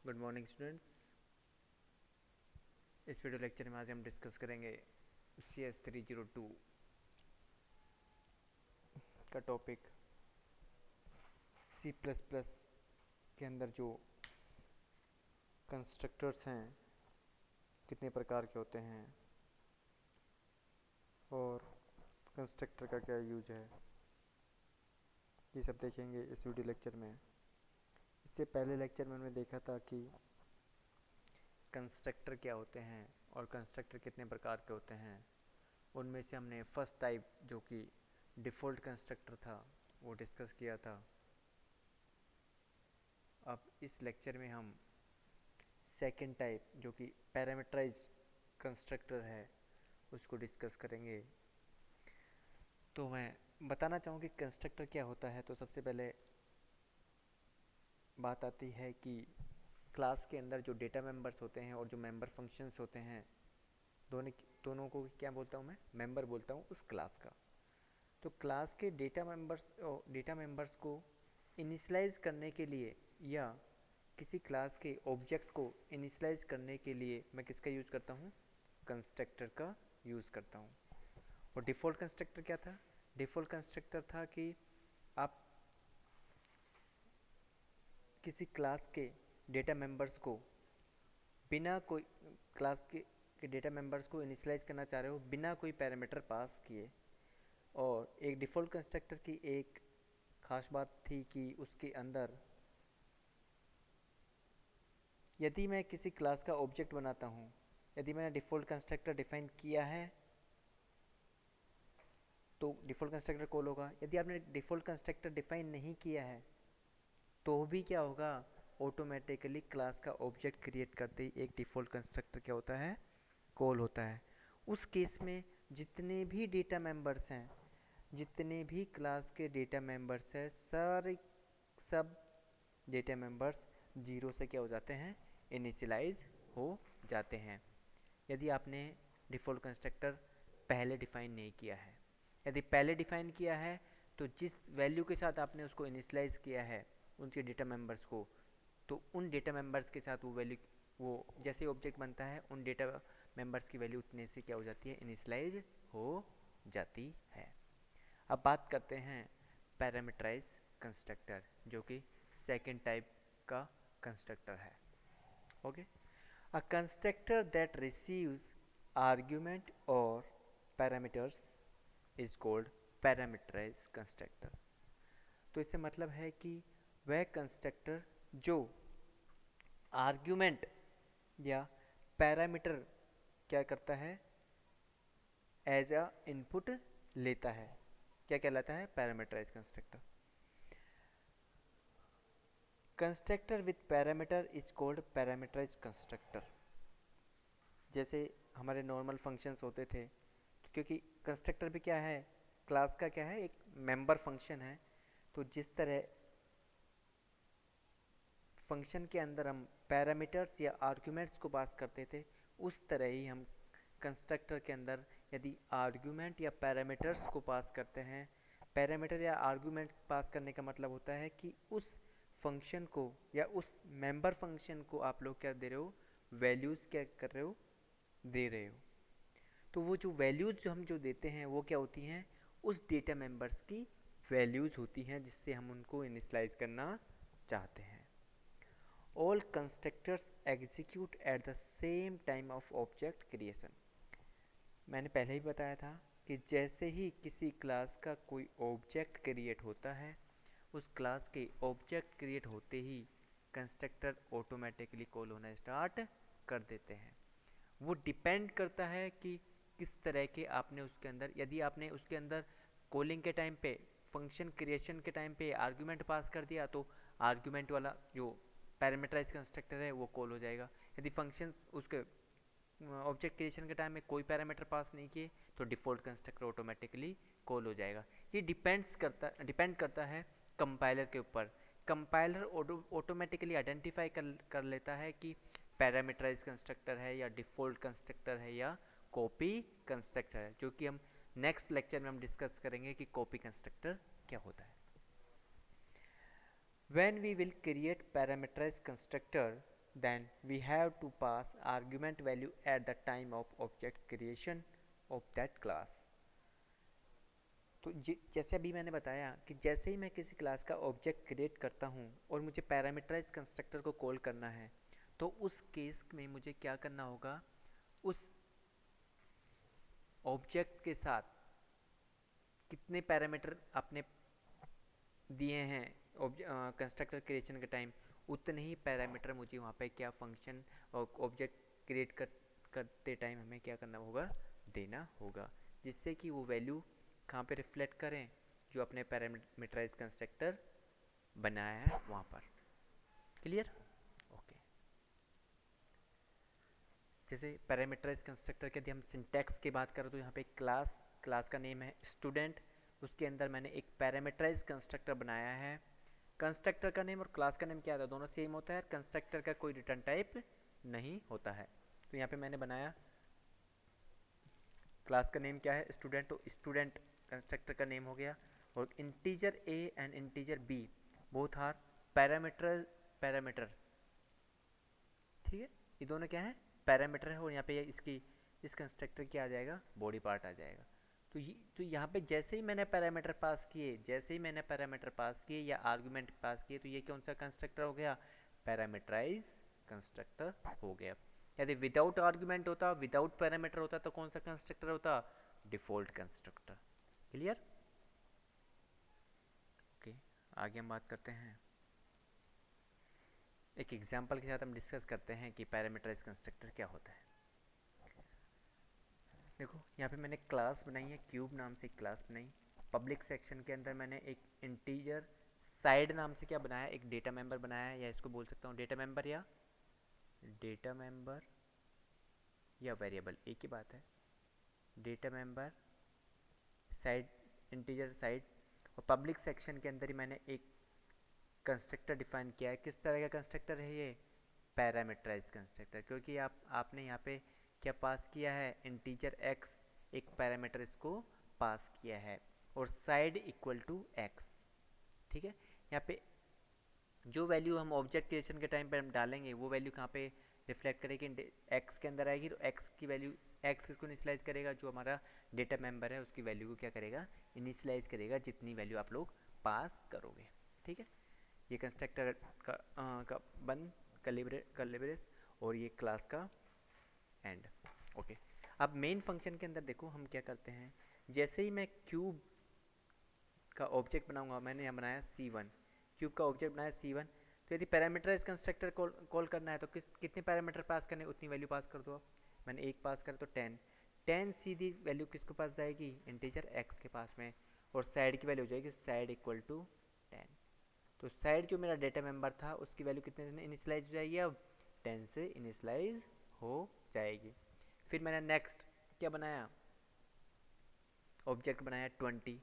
Good morning students. इस video lecture में आज हम डिस्कस करेंगे CS302 का टॉपिक। C++ के अंदर जो कंस्ट्रक्टर्स हैं कितने प्रकार के होते हैं और कंस्ट्रक्टर का क्या यूज है, ये सब देखेंगे इस वीडियो लेक्चर में। इससे पहले लेक्चर में हमने देखा था कि कंस्ट्रक्टर क्या होते हैं और कंस्ट्रक्टर कितने प्रकार के होते हैं। उनमें से हमने फर्स्ट टाइप जो कि डिफ़ॉल्ट कंस्ट्रक्टर था वो डिस्कस किया था। अब इस लेक्चर में हम सेकंड टाइप जो कि पैरामीटराइज्ड कंस्ट्रक्टर है उसको डिस्कस करेंगे। तो मैं बताना चाहूँ कि कंस्ट्रक्टर क्या होता है। तो सबसे पहले बात आती है कि क्लास के अंदर जो डेटा मेंबर्स होते हैं और जो मेंबर फंक्शंस होते हैं दोनों को क्या बोलता हूँ मैं, मेंबर बोलता हूँ उस क्लास का। तो क्लास के डेटा मेंबर्स को इनिशियलाइज करने के लिए या किसी क्लास के ऑब्जेक्ट को इनिशियलाइज करने के लिए मैं किसका यूज़ करता हूँ, कंस्ट्रक्टर का यूज़ करता हूँ। और डिफ़ॉल्ट कंस्ट्रक्टर क्या था? डिफ़ॉल्ट कंस्ट्रक्टर था कि आप किसी क्लास के डेटा मेंबर्स को बिना कोई क्लास के डेटा मेंबर्स को इनिशियलाइज करना चाह रहे हो बिना कोई पैरामीटर पास किए। और एक डिफ़ॉल्ट कंस्ट्रक्टर की एक ख़ास बात थी कि उसके अंदर यदि मैं किसी क्लास का ऑब्जेक्ट बनाता हूँ, यदि मैंने डिफ़ॉल्ट कंस्ट्रक्टर डिफ़ाइन किया है तो डिफ़ॉल्ट कंस्ट्रक्टर कॉल होगा। यदि आपने डिफ़ॉल्ट कंस्ट्रक्टर डिफ़ाइन नहीं किया है तो भी क्या होगा, ऑटोमेटिकली क्लास का ऑब्जेक्ट क्रिएट करते ही एक डिफ़ॉल्ट कंस्ट्रक्टर क्या होता है, कॉल होता है। उस केस में जितने भी डेटा मेंबर्स हैं, जितने भी क्लास के डेटा मेंबर्स हैं, सारे सब डेटा मेंबर्स जीरो से क्या हो जाते हैं, इनिशियलाइज हो जाते हैं। यदि आपने डिफ़ॉल्ट कंस्ट्रक्टर पहले डिफ़ाइन नहीं किया है, यदि पहले डिफ़ाइन किया है तो जिस वैल्यू के साथ आपने उसको इनिशियलाइज किया है उनके डेटा मेंबर्स को, तो उन डेटा मेंबर्स के साथ वो वैल्यू, वो जैसे ऑब्जेक्ट बनता है उन डेटा मेंबर्स की वैल्यू उतने से क्या हो जाती है, इनिशियलाइज हो जाती है। अब बात करते हैं पैरामीटराइज कंस्ट्रक्टर जो कि सेकेंड टाइप का कंस्ट्रक्टर है। Okay, a constructor that receives argument or parameters is called parameterized constructor। तो इससे मतलब है कि वह कंस्ट्रक्टर जो आर्ग्यूमेंट या पैरामीटर क्या करता है, एज अ इनपुट लेता है, क्या कहलाता है, parameterize constructor. Constructor with parameter is called parameterize constructor. जैसे हमारे नॉर्मल फंक्शंस होते थे, तो क्योंकि कंस्ट्रक्टर भी क्या है, क्लास का क्या है, एक मेंबर फंक्शन है। तो जिस तरह फंक्शन के अंदर हम पैरामीटर्स या आर्ग्यूमेंट्स को पास करते थे, उस तरह ही हम कंस्ट्रक्टर के अंदर यदि आर्ग्यूमेंट या पैरामीटर्स को पास करते हैं। पैरामीटर या आर्ग्यूमेंट पास करने का मतलब होता है कि उस फंक्शन को या उस मेंबर फंक्शन को आप लोग क्या दे रहे हो, वैल्यूज़ क्या कर रहे हो, दे रहे हो। तो वो जो वैल्यूज़ जो हम जो देते हैं वो क्या होती हैं, उस डेटा मेंबर्स की वैल्यूज़ होती हैं जिससे हम उनको इनिशियलाइज करना चाहते हैं। All constructors execute at the same time of object creation. मैंने पहले ही बताया था कि जैसे ही किसी क्लास का कोई ऑब्जेक्ट क्रिएट होता है, उस क्लास के ऑब्जेक्ट क्रिएट होते ही कंस्ट्रक्टर ऑटोमेटिकली कॉल होना स्टार्ट कर देते हैं। वो डिपेंड करता है कि किस तरह के आपने उसके अंदर, यदि आपने उसके अंदर कॉलिंग के टाइम पे, फंक्शन क्रिएशन के टाइम पे आर्ग्यूमेंट पास कर दिया तो आर्ग्यूमेंट वाला जो पैरामीटराइज कंस्ट्रक्टर है वो कॉल हो जाएगा। यदि फंक्शन उसके ऑब्जेक्ट क्रिएशन के टाइम में कोई पैरामीटर पास नहीं किए तो डिफ़ॉल्ट कंस्ट्रक्टर ऑटोमेटिकली कॉल हो जाएगा। ये डिपेंड करता है कंपाइलर के ऊपर। कंपाइलर ऑटोमेटिकली आइडेंटिफाई कर लेता है कि पैरामीटराइज कंस्ट्रक्टर है या डिफ़ॉल्ट कंस्ट्रक्टर है या कॉपी कंस्ट्रक्टर है, जो कि हम नेक्स्ट लेक्चर में हम डिस्कस करेंगे कि कॉपी कंस्ट्रक्टर क्या होता है। When we will create parameterized constructor, then we have to pass argument value at the time of object creation of that class. तो जैसे अभी मैंने बताया कि जैसे ही मैं किसी क्लास का ऑब्जेक्ट क्रिएट करता हूँ और मुझे पैरामीटराइज कंस्ट्रक्टर को कॉल करना है, तो उस केस में मुझे क्या करना होगा, उस ऑब्जेक्ट के साथ कितने पैरामीटर आपने दिए हैं कंस्ट्रक्टर क्रिएशन के टाइम, उतने ही पैरामीटर मुझे वहाँ पे क्या फंक्शन और ऑब्जेक्ट क्रिएट करते टाइम हमें क्या करना होगा, देना होगा, जिससे कि वो वैल्यू कहाँ पे रिफ्लेक्ट करें, जो अपने पैरामीटराइज कंस्ट्रक्टर बनाया है वहाँ पर। क्लियर? ओके। जैसे पैरामीटराइज कंस्ट्रक्टर के यदि हम सिंटैक्स की बात करें तो यहाँ पे क्लास का नेम है स्टूडेंट, उसके अंदर मैंने एक पैरामीटराइज कंस्ट्रक्टर बनाया है। कंस्ट्रक्टर का नेम और क्लास का नेम क्या होता है, दोनों सेम होता है। कंस्ट्रक्टर का कोई रिटर्न टाइप नहीं होता है। तो यहाँ पे मैंने बनाया क्लास का नेम क्या है, स्टूडेंट, तो स्टूडेंट कंस्ट्रक्टर का नेम हो गया। और integer A and integer b both are parameter, ठीक है, ये दोनों क्या है, पैरामीटर है। और यहाँ पे इसकी इस कंस्ट्रक्टर क्या आ जाएगा, बॉडी पार्ट आ जाएगा। तो यहाँ पे जैसे ही मैंने पैरामीटर पास किए या आर्गुमेंट पास किए, तो ये कौन सा कंस्ट्रक्टर हो गया, पैरामीटराइज कंस्ट्रक्टर हो गया। यदि विदाउट आर्गुमेंट होता, विदाउट पैरामीटर होता, तो कौन सा कंस्ट्रक्टर होता, डिफॉल्ट कंस्ट्रक्टर। क्लियर? ओके, आगे हम बात करते हैं, एक एग्जांपल के साथ हम डिस्कस करते हैं कि पैरामीटराइज कंस्ट्रक्टर क्या होता है। देखो यहाँ पे मैंने क्लास बनाई है, क्यूब नाम से एक क्लास बनाई। पब्लिक सेक्शन के अंदर मैंने एक इंटीजर साइड नाम से क्या बनाया, एक डेटा मेंबर बनाया है, या इसको बोल सकता हूँ डेटा मेंबर या वेरिएबल, एक ही बात है। Data member side, integer side. और पब्लिक सेक्शन के अंदर ही मैंने एक कंस्ट्रक्टर डिफाइन किया है। किस तरह का कंस्ट्रक्टर है ये, पैरामीटराइज कंस्ट्रक्टर, क्योंकि आपने यहाँ पे क्या पास किया है, इंटीजर x, एक पैरामीटर इसको पास किया है, और साइड इक्वल टू x, ठीक है। यहाँ पे जो वैल्यू हम ऑब्जेक्ट क्रिएशन के टाइम पे हम डालेंगे, वो वैल्यू कहाँ पे रिफ्लेक्ट करेगी, x के अंदर आएगी। तो x की वैल्यू, x इसको इनिशियलाइज करेगा, जो हमारा डेटा मेंबर है उसकी वैल्यू को क्या करेगा, इनिशियलाइज करेगा, जितनी वैल्यू आप लोग पास करोगे, ठीक है। ये कंस्ट्रक्टर का बन कलिब्रेस, और ये क्लास का एंड। ओके, अब मेन फंक्शन के अंदर देखो हम क्या करते हैं। जैसे ही मैं क्यूब का ऑब्जेक्ट बनाऊंगा, मैंने यहाँ बनाया C1, क्यूब का ऑब्जेक्ट बनाया C1, तो यदि पैरामीटराइज कंस्ट्रक्टर कॉल करना है तो कितने पैरामीटर पास करने, उतनी वैल्यू पास कर दो। मैंने एक पास कर, तो 10 सीधी वैल्यू किसको पास जाएगी, इंटीजर x के पास में, और साइड की वैल्यू हो जाएगी साइड इक्वल टू 10। तो साइड जो मेरा डेटा मेंबर था उसकी वैल्यू कितने से इनिशियलाइज हो जाएगी, अब 10 से इनिशियलाइज हो जाएगी। फिर मैंने नेक्स्ट क्या बनाया, ऑब्जेक्ट बनाया 20,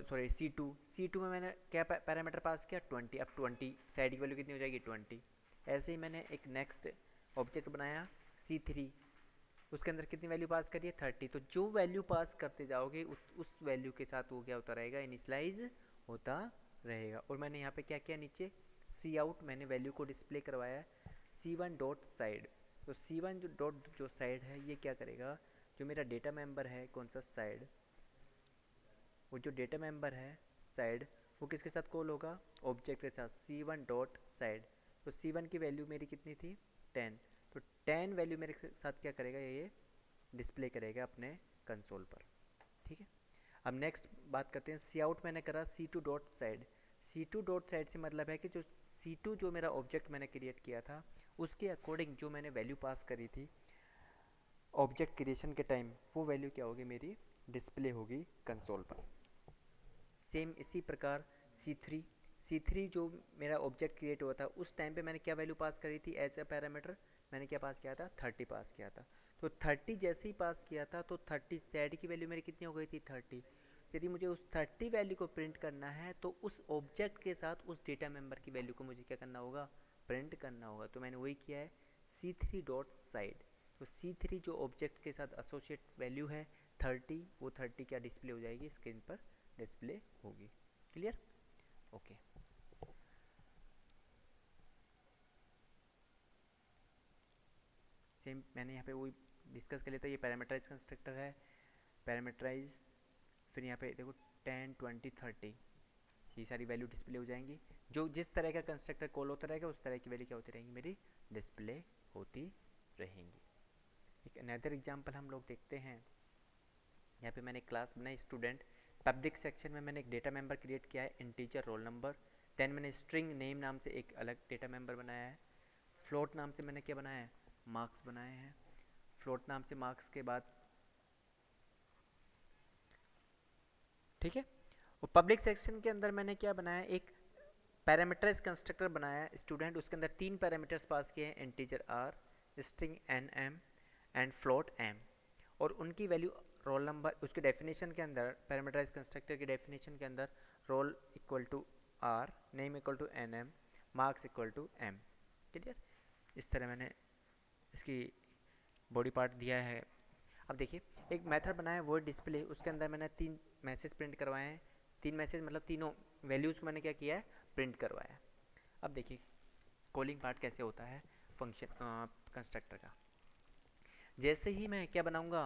सॉरी C2 में मैंने क्या पैरामीटर पास किया, 20। अब 20 साइड की वैल्यू कितनी हो जाएगी, 20। ऐसे ही मैंने एक नेक्स्ट ऑब्जेक्ट बनाया C3, उसके अंदर कितनी वैल्यू पास करिए, 30। तो जो वैल्यू पास करते जाओगे उस वैल्यू के साथ वो क्या होता रहेगा, इनिशियलाइज होता रहेगा। और मैंने यहाँ पे क्या किया, नीचे सी आउट मैंने वैल्यू को डिस्प्ले करवाया है C1 डॉट साइड। तो C1 जो साइड है ये क्या करेगा, जो मेरा डेटा मेंबर है कौन सा साइड, वो जो डेटा मेंबर है साइड, वो किसके साथ कॉल होगा, ऑब्जेक्ट के साथ, C1 डॉट साइड। तो C1 की वैल्यू मेरी कितनी थी, 10। तो 10 वैल्यू मेरे साथ क्या करेगा, ये डिस्प्ले करेगा अपने कंसोल पर, ठीक है। अब नेक्स्ट बात करते हैं, सी आउट मैंने करा C2 dot side. C2 dot side से मतलब है कि जो C2 जो मेरा ऑब्जेक्ट मैंने क्रिएट किया था उसके अकॉर्डिंग जो मैंने वैल्यू पास करी थी ऑब्जेक्ट क्रिएशन के टाइम, वो वैल्यू क्या होगी, मेरी डिस्प्ले होगी कंसोल पर। सेम इसी प्रकार C3 जो मेरा ऑब्जेक्ट क्रिएट हुआ था उस टाइम पे मैंने क्या वैल्यू पास करी थी एज ए पैरामीटर, मैंने क्या पास किया था, 30 पास किया था। तो 30 जैसे ही पास किया था तो 30 जेड की वैल्यू मेरी कितनी हो गई थी, 30। यदि मुझे उस 30 वैल्यू को प्रिंट करना है तो उस ऑब्जेक्ट के साथ उस डेटा मेंबर की वैल्यू को मुझे क्या करना होगा, प्रिंट करना होगा। तो मैंने वही किया है C3 डॉट साइड। तो C3 जो ऑब्जेक्ट के साथ एसोसिएट वैल्यू है 30, वो 30 क्या डिस्प्ले हो जाएगी, स्क्रीन पर डिस्प्ले होगी। क्लियर? ओके। सेम मैंने यहाँ पे वही डिस्कस कर लिया था। ये पैरामीटराइज कंस्ट्रक्टर है, पैरामीटराइज, फिर यहाँ पे देखो 10 20 30 ये सारी वैल्यू डिस्प्ले हो जाएंगी। जो जिस तरह का कंस्ट्रक्टर कॉल होता रहेगा उस तरह की वैल्यू क्या होती रहेंगी, मेरी डिस्प्ले होती रहेंगी। एक अनदर एग्जांपल हम लोग देखते हैं। यहाँ पे मैंने क्लास बनाई स्टूडेंट, पब्लिक सेक्शन में मैंने एक डेटा मेंबर क्रिएट किया है इंटीजर रोल नंबर। देन मैंने स्ट्रिंग नेम नाम से एक अलग डेटा मेंबर बनाया है। फ्लोट नाम से मैंने क्या बनाया है, मार्क्स बनाए हैं। फ्लोट नाम से मार्क्स के बाद ठीक है। और पब्लिक सेक्शन के अंदर मैंने क्या बनाया, एक पैरामीटराइज कंस्ट्रक्टर बनाया है स्टूडेंट, उसके अंदर 3 पैरामीटर्स पास किए हैं, integer r, string n m and float m, और उनकी वैल्यू रोल नंबर। उसके डेफिनेशन के अंदर, पैरामीटराइज कंस्ट्रक्टर की डेफिनेशन के अंदर roll equal to r, name equal to n m, marks equal to m. Clear. इस तरह मैंने इसकी बॉडी पार्ट दिया है। अब देखिए एक मेथड बनाया है वर्ड डिस्प्ले, उसके अंदर मैंने 3 मैसेज प्रिंट करवाए हैं। 3 मैसेज मतलब तीनों वैल्यूज़ को मैंने क्या किया है, प्रिंट करवाया है। अब देखिए कॉलिंग पार्ट कैसे होता है फंक्शन कंस्ट्रक्टर का। जैसे ही मैं क्या बनाऊंगा,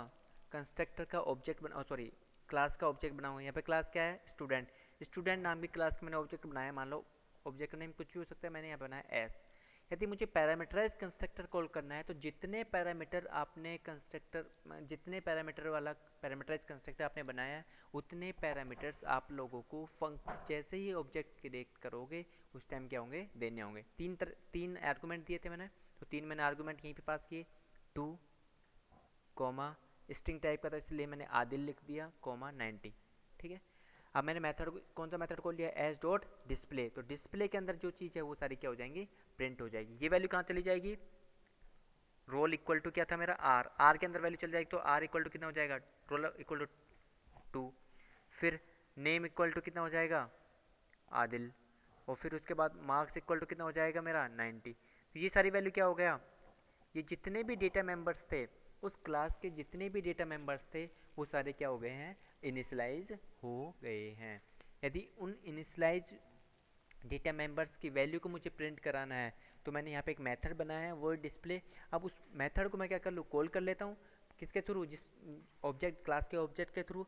कंस्ट्रक्टर का ऑब्जेक्ट बना, सॉरी क्लास का ऑब्जेक्ट बनाऊंगा। यहाँ पे क्लास क्या है, स्टूडेंट। स्टूडेंट नाम की क्लास का मैंने ऑब्जेक्ट बनाया, मान लो ऑब्जेक्ट नेम कुछ भी हो सकता है, मैंने यहाँ बनाया एस। यदि मुझे पैरामीटराइज कंस्ट्रक्टर कॉल करना है तो जितने पैरामीटर आपने कंस्ट्रक्टर, जितने पैरामीटर वाला पैरामीटराइज कंस्ट्रक्टर आपने बनाया है, उतने पैरामीटर्स आप लोगों को जैसे ही ऑब्जेक्ट क्रिएट करोगे उस टाइम क्या होंगे, देने होंगे। तीन आर्गूमेंट दिए थे मैंने, तो 3 मैंने आर्गूमेंट यहीं पे पास किए। 2 कॉमा, स्ट्रिंग टाइप का था इसलिए मैंने आदिल लिख दिया, कॉमा 90। ठीक है। अब मैंने मेथड, कौन सा मेथड खोल लिया, एस डॉट डिस्प्ले। तो डिस्प्ले के अंदर जो चीज़ है वो सारी क्या हो जाएंगी, प्रिंट हो जाएगी। ये वैल्यू कहाँ चली जाएगी, रोल इक्वल टू क्या था मेरा आर, आर के अंदर वैल्यू चल जाएगी, तो आर इक्वल टू कितना हो जाएगा, रोल इक्वल टू 2। फिर नेम इक्वल टू कितना हो जाएगा, आदिल, और फिर उसके बाद मार्क्स इक्वल टू कितना हो जाएगा मेरा 90। तो ये सारी वैल्यू क्या हो गया, ये जितने भी डेटा मेंबर्स थे उस क्लास के, जितने भी डेटा मेंबर्स थे वो सारे क्या हो गए हैं, इनिशियलाइज हो गए हैं। यदि उन इनिशियलाइज डेटा मेंबर्स की वैल्यू को मुझे प्रिंट कराना है तो मैंने यहाँ पे एक मेथड बनाया है वर्ड डिस्प्ले। अब उस मेथड को मैं क्या कर लूँ, कॉल कर लेता हूँ, किसके थ्रू, जिस ऑब्जेक्ट, क्लास के ऑब्जेक्ट के थ्रू।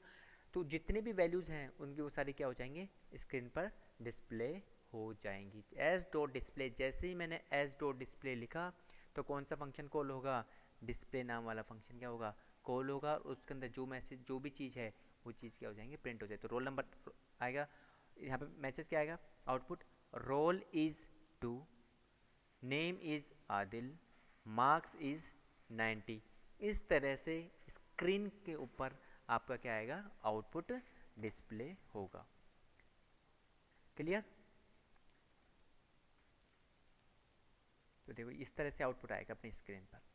तो जितने भी वैल्यूज़ हैं उनकी वो सारी क्या हो जाएंगे, स्क्रीन पर डिस्प्ले हो जाएंगी। एस डॉट डिस्प्ले, जैसे ही मैंने एस डॉट डिस्प्ले लिखा तो कौन सा फंक्शन कॉल होगा, डिस्प्ले नाम वाला फंक्शन क्या होगा, कॉल होगा। उसके अंदर जो मैसेज, जो भी चीज़ है वो चीज़ क्या हो जाएंगे, प्रिंट हो जाए। तो रोल नंबर आएगा, यहाँ पे मैसेज क्या आएगा, output roll is 2, name is Adil, marks is 90। इस तरह से स्क्रीन के ऊपर आपका क्या आएगा, आउटपुट डिस्प्ले होगा। क्लियर। तो देखो इस तरह से आउटपुट आएगा अपनी स्क्रीन पर।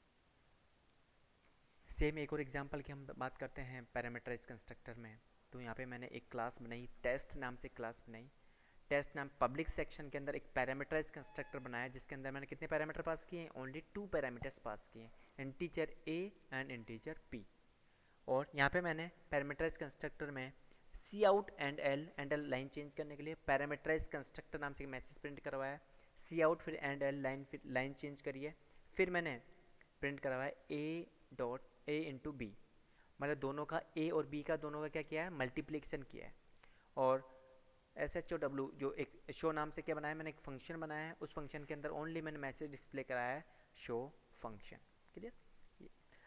सेम एक और एग्जांपल की हम बात करते हैं पैरामीटराइज कंस्ट्रक्टर में। तो यहाँ पे मैंने एक क्लास बनाई, टेस्ट नाम से क्लास बनाई। टेस्ट नाम पब्लिक सेक्शन के अंदर एक पैरामीटराइज कंस्ट्रक्टर बनाया जिसके अंदर मैंने कितने पैरामीटर पास किए हैं, ओनली 2 पैरामीटर्स पास किए हैं, integer A and integer P. और यहाँ पे मैंने पैरामीटराइज कंस्ट्रक्टर में C out end L line change करने के लिए पैरामीटराइज कंस्ट्रक्टर नाम से मैसेज प्रिंट करवाया। सी आउट फिर एंड एल लाइन, फिर लाइन चेंज करिए। फिर मैंने प्रिंट करवाया a dot a into b, मतलब दोनों का, ए और बी का दोनों का क्या किया है, मल्टीप्लिकेशन किया है। और एस एच ओ डब्ल्यू, जो एक शो नाम से क्या बनाया, मैंने एक फंक्शन बनाया है, उस फंक्शन के अंदर ओनली मैंने मैसेज डिस्प्ले कराया है, शो फंक्शन। क्लियर।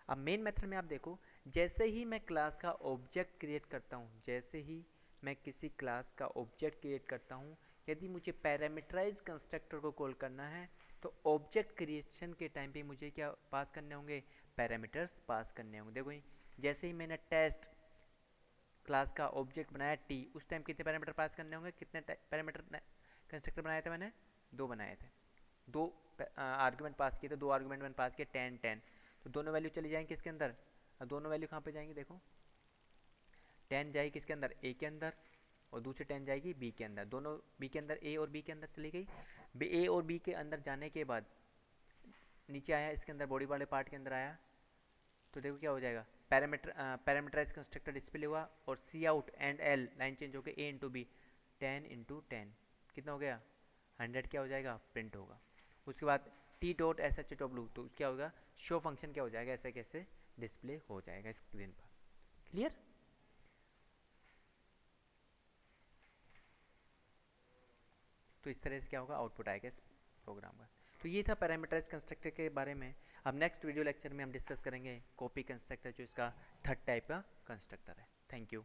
अब मेन मेथड में आप देखो, जैसे ही मैं क्लास का ऑब्जेक्ट क्रिएट करता हूँ, जैसे ही मैं किसी क्लास का ऑब्जेक्ट क्रिएट करता हूँ, यदि मुझे पैरामीटराइज कंस्ट्रक्टर को कॉल करना है तो ऑब्जेक्ट क्रिएशन के टाइम पे मुझे क्या पास करने होंगे, पैरामीटर्स पास करने होंगे। देखो जैसे ही मैंने टेस्ट क्लास का ऑब्जेक्ट बनाया टी, उस टाइम कितने पैरामीटर पास करने होंगे, कितने पैरामीटर कंस्ट्रक्टर बनाए थे मैंने, 2 बनाए थे, 2 आर्गुमेंट पास किए थे, 2 आर्गुमेंट मैंने पास किए 10 10। तो दोनों वैल्यू चली जाएंगी किसके अंदर, अब दोनों वैल्यू कहाँ पे जाएंगी, देखो 10 जाएगी किसके अंदर, ए के अंदर, और दूसरी 10 जाएगी बी के अंदर। दोनों बी के अंदर, ए और बी के अंदर चली गई। ए और बी के अंदर जाने के बाद नीचे आया, इसके अंदर बॉडी वाले पार्ट के अंदर आया, तो देखो क्या हो जाएगा, पैरामीटराइज कंस्ट्रक्टर डिस्प्ले हुआ, और C out end L line change हो गई, ए इंटू बी, 10 इंटू 10 कितना हो गया, 100 क्या हो जाएगा, प्रिंट होगा। उसके बाद T dot S H W, तो क्या होगा, शो फंक्शन क्या हो जाएगा, ऐसे कैसे डिस्प्ले हो जाएगा स्क्रीन पर। क्लियर? तो इस तरह से क्या होगा, आउटपुट आएगा इस प्रोग्राम का। तो ये था पैरामीटराइज कंस्ट्रक्टर के बारे में। अब नेक्स्ट वीडियो लेक्चर में हम डिस्कस करेंगे कॉपी कंस्ट्रक्टर, जो इसका थर्ड टाइप का कंस्ट्रक्टर है। Thank you.